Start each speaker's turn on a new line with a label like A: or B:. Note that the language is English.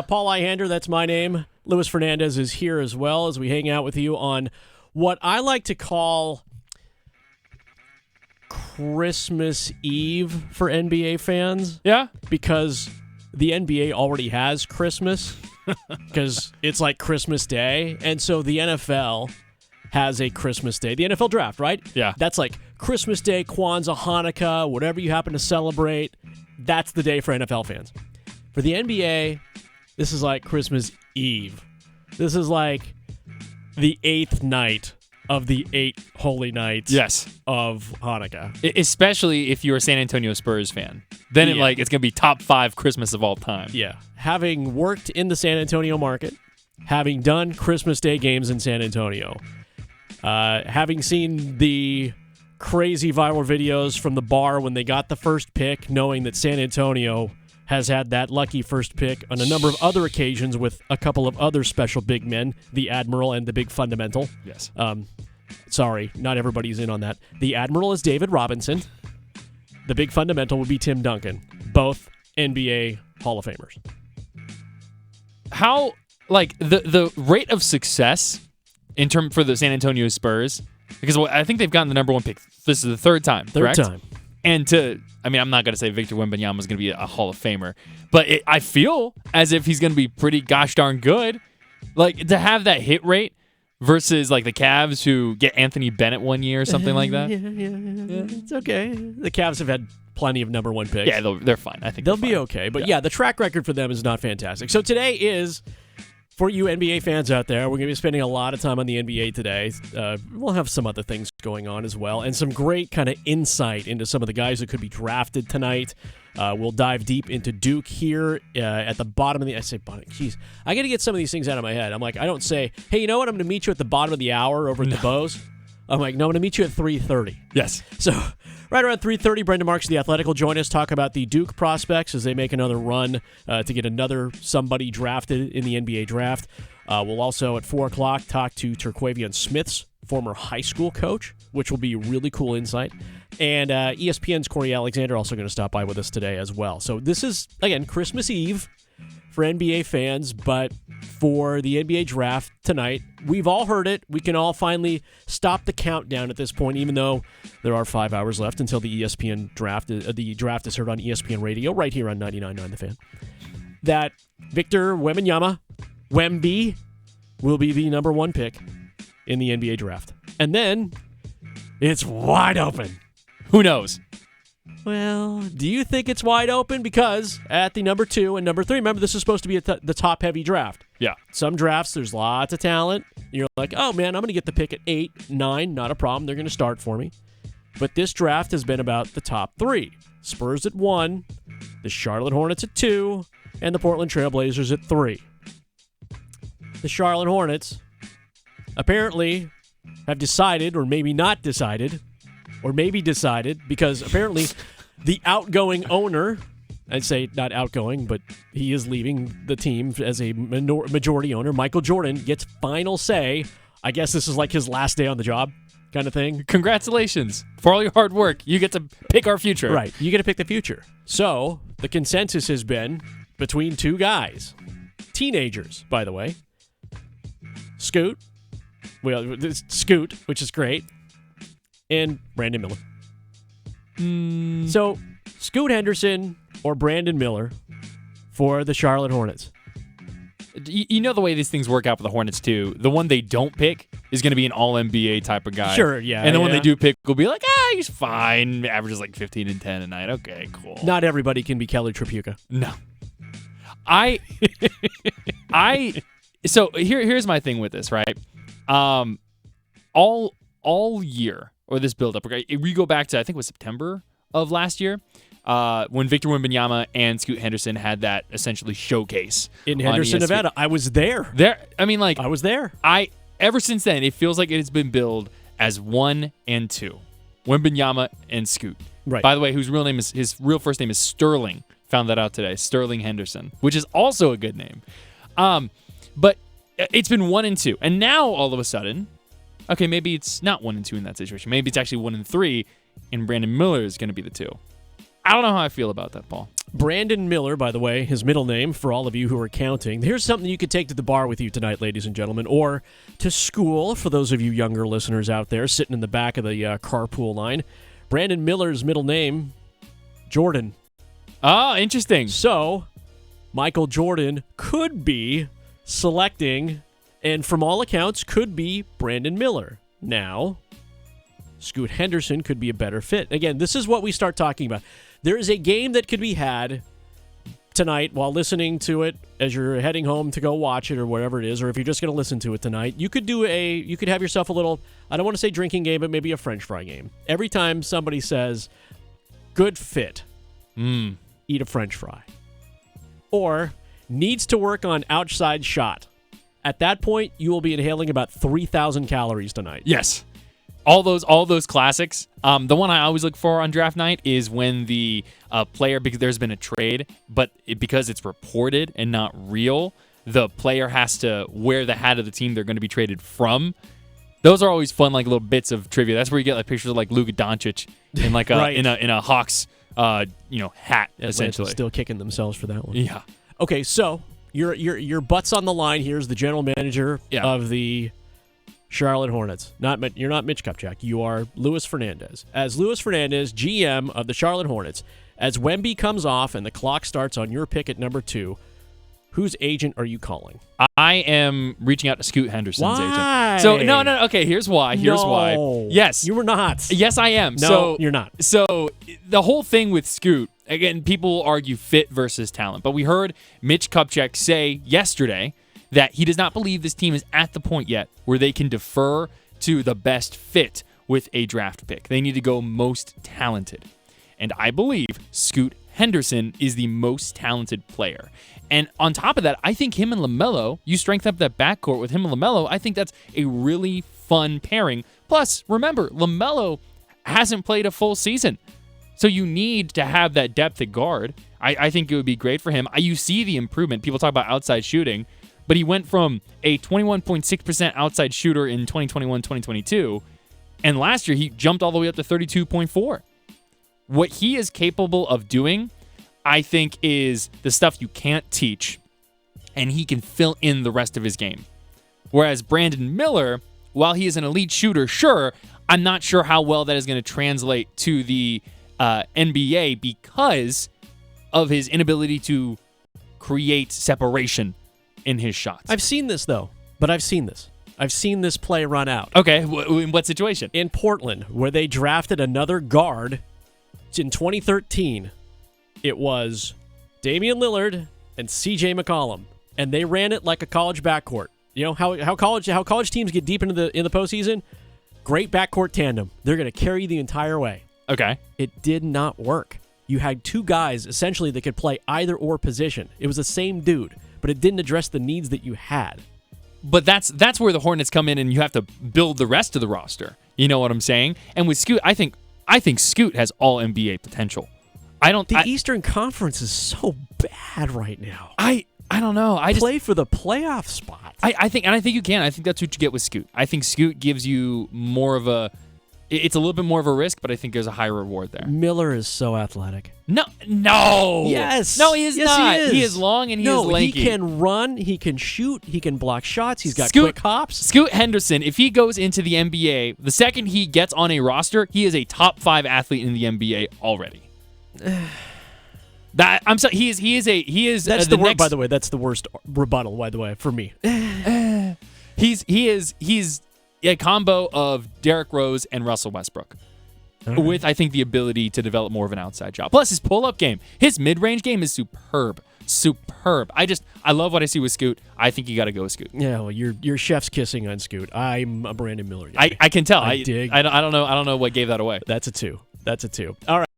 A: Paul Ihander, that's my name. Louis Fernandez is here as well as we hang out with you on what I like to call Christmas Eve for NBA fans.
B: Yeah?
A: Because the NBA already has Christmas because it's like Christmas Day. And so the NFL has a Christmas Day. The NFL draft, right?
B: Yeah.
A: That's like Christmas Day, Kwanzaa, Hanukkah, whatever you happen to celebrate. That's the day for NFL fans. For the NBA, this is like Christmas Eve. This is like the 8th night of the 8 holy nights of Hanukkah.
B: Especially if you're a San Antonio Spurs fan. Then it's going to be top 5 Christmas of all time.
A: Yeah. Having worked in the San Antonio market, having done Christmas Day games in San Antonio, having seen the crazy viral videos from the bar when they got the first pick, knowing that San Antonio has had that lucky first pick on a number of other occasions with a couple of other special big men, the Admiral and the Big Fundamental.
B: Yes.
A: Sorry, not everybody's in on that. The Admiral is David Robinson. The Big Fundamental would be Tim Duncan, both NBA Hall of Famers.
B: How, the rate of success in term for the San Antonio Spurs, because I think they've gotten the number 1 pick. This is the 3rd time, correct?
A: 3rd time.
B: And I'm not going to say Victor Wembanyama is going to be a Hall of Famer, but I feel as if he's going to be pretty gosh darn good. To have that hit rate versus the Cavs who get Anthony Bennett one year or something like that.
A: Yeah, it's okay. The Cavs have had plenty of number 1 picks.
B: Yeah, they're fine. I think
A: they'll be okay. But yeah, the track record for them is not fantastic. So today is, for you NBA fans out there, we're going to be spending a lot of time on the NBA today. We'll have some other things going on as well, and some great kind of insight into some of the guys that could be drafted tonight. We'll dive deep into Duke here at the bottom of the... I say bottom. Jeez. I got to get some of these things out of my head. I don't say, hey, you know what? I'm going to meet you at the bottom of the hour over at the Bows. I'm like, no, I'm going to meet you at 3:30.
B: Yes.
A: So right around 3:30, Brendan Marks of The Athletic will join us, talk about the Duke prospects as they make another run to get another somebody drafted in the NBA draft. We'll also, at 4 o'clock, talk to Terquavion Smith's former high school coach, which will be really cool insight. And ESPN's Corey Alexander also going to stop by with us today as well. So this is, again, Christmas Eve for NBA fans, but for the NBA draft tonight, we've all heard it. We can all finally stop the countdown at this point, even though there are 5 hours left until the ESPN draft. The draft is heard on ESPN Radio right here on 99.9 The Fan. That Victor Wembanyama, Wemby, will be the number 1 pick in the NBA draft. And then it's wide open.
B: Who knows?
A: Well, do you think it's wide open? Because at the number 2 and number 3, remember, this is supposed to be the top-heavy draft.
B: Yeah.
A: Some drafts, there's lots of talent. You're like, oh, man, I'm going to get the pick at 8, 9, not a problem. They're going to start for me. But this draft has been about the top 3. Spurs at 1, the Charlotte Hornets at 2, and the Portland Trail Blazers at 3. The Charlotte Hornets apparently have decided, or maybe not decided, or maybe decided, because apparently the outgoing owner, I'd say not outgoing, but he is leaving the team as a majority owner, Michael Jordan, gets final say. I guess this is like his last day on the job kind of thing.
B: Congratulations. For all your hard work, you get to pick our future.
A: Right. You get to pick the future. So the consensus has been between 2 guys. Teenagers, by the way. Scoot, which is great, and Brandon Miller. So, Scoot Henderson or Brandon Miller for the Charlotte Hornets.
B: You know the way these things work out for the Hornets, too. The one they don't pick is going to be an all-NBA type of guy.
A: Sure, yeah.
B: And the one they do pick will be like, he's fine. Averages 15 and 10 a night. Okay, cool.
A: Not everybody can be Kelly Tripucka.
B: No. So here's my thing with this, right? All year, or this build-up, we go back to, I think it was September of last year, when Victor Wembanyama and Scoot Henderson had that essentially showcase
A: in Henderson, Nevada. I was there.
B: I
A: was there.
B: Ever since then, it feels like it has been billed as 1 and 2, Wembanyama and Scoot.
A: Right.
B: By the way, his real first name is Sterling. Found that out today, Sterling Henderson, which is also a good name. But it's been 1 and 2, and now all of a sudden, okay, maybe it's not 1 and 2 in that situation. Maybe it's actually 1 and 3, and Brandon Miller is going to be the 2. I don't know how I feel about that, Paul.
A: Brandon Miller, by the way, his middle name, for all of you who are counting. Here's something you could take to the bar with you tonight, ladies and gentlemen, or to school for those of you younger listeners out there sitting in the back of the carpool line. Brandon Miller's middle name, Jordan.
B: Oh, interesting.
A: So, Michael Jordan could be selecting, and from all accounts, could be Brandon Miller. Now, Scoot Henderson could be a better fit. Again, this is what we start talking about. There is a game that could be had tonight while listening to it as you're heading home to go watch it or whatever it is, or if you're just going to listen to it tonight. You could have yourself a little, I don't want to say drinking game, but maybe a French fry game. Every time somebody says, good fit, eat a French fry. Or needs to work on outside shot. At that point, you will be inhaling about 3,000 calories tonight.
B: Yes. All those classics. The one I always look for on draft night is when the player, because there's been a trade, but because it's reported and not real, the player has to wear the hat of the team they're going to be traded from. Those are always fun, like little bits of trivia. That's where you get like pictures of like Luka Doncic in like a
A: right.
B: in a Hawks hat, essentially.
A: Still kicking themselves for that one.
B: Yeah.
A: Okay, so your butts on the line here is the general manager of the Charlotte Hornets. You're not Mitch Kupchak. You are Louis Fernandez. As Louis Fernandez, GM of the Charlotte Hornets, as Wemby comes off and the clock starts on your pick at number 2, whose agent are you calling?
B: I am reaching out to Scoot Henderson's
A: Why?
B: agent. So no. Okay, here's why.
A: No.
B: Yes,
A: you were not.
B: Yes, I am.
A: No, you're not.
B: So the whole thing with Scoot, again, people argue fit versus talent, but we heard Mitch Kupchak say yesterday that he does not believe this team is at the point yet where they can defer to the best fit with a draft pick. They need to go most talented. And I believe Scoot Henderson is the most talented player. And on top of that, I think him and LaMelo, you strengthen up that backcourt with him and LaMelo, I think that's a really fun pairing. Plus, remember, LaMelo hasn't played a full season. So you need to have that depth at guard. I think it would be great for him. You see the improvement. People talk about outside shooting. But he went from a 21.6% outside shooter in 2021-2022, and last year he jumped all the way up to 32.4. What he is capable of doing, I think, is the stuff you can't teach, and he can fill in the rest of his game. Whereas Brandon Miller, while he is an elite shooter, sure, I'm not sure how well that is going to translate to the NBA because of his inability to create separation in his shots.
A: I've seen this, though. But I've seen this. I've seen this play run out.
B: Okay, in what situation?
A: In Portland, where they drafted another guard in 2013. It was Damian Lillard and C.J. McCollum, and they ran it like a college backcourt. You know how college teams get deep into the postseason? Great backcourt tandem. They're going to carry you the entire way.
B: Okay.
A: It did not work. You had two guys, essentially, that could play either or position. It was the same dude, but it didn't address the needs that you had.
B: But that's where the Hornets come in, and you have to build the rest of the roster. You know what I'm saying? And with Scoot, I think Scoot has all NBA potential. The
A: Eastern Conference is so bad right now.
B: I don't know.
A: Play for the playoff spot.
B: I think you can. I think that's what you get with Scoot. I think Scoot gives you more of a. It's a little bit more of a risk, but I think there's a high reward there.
A: Miller is so athletic.
B: No.
A: Yes.
B: No, he is not.
A: He is.
B: He is long and he is lanky.
A: He can run. He can shoot. He can block shots. He's got quick hops.
B: Scoot Henderson, if he goes into the NBA, the second he gets on a roster, he is a top 5 athlete in the NBA already. I'm sorry. He is.
A: That's the word. By the way, that's the worst rebuttal. By the way, for me,
B: he's a combo of Derrick Rose and Russell Westbrook, with I think the ability to develop more of an outside job. Plus his pull-up game, his mid-range game is superb. I love what I see with Scoot. I think you got to go with Scoot.
A: Yeah, well, you're chef's kissing on Scoot. I'm a Brandon Miller guy.
B: I can tell.
A: I dig.
B: I don't know what gave that away.
A: That's a 2. All right.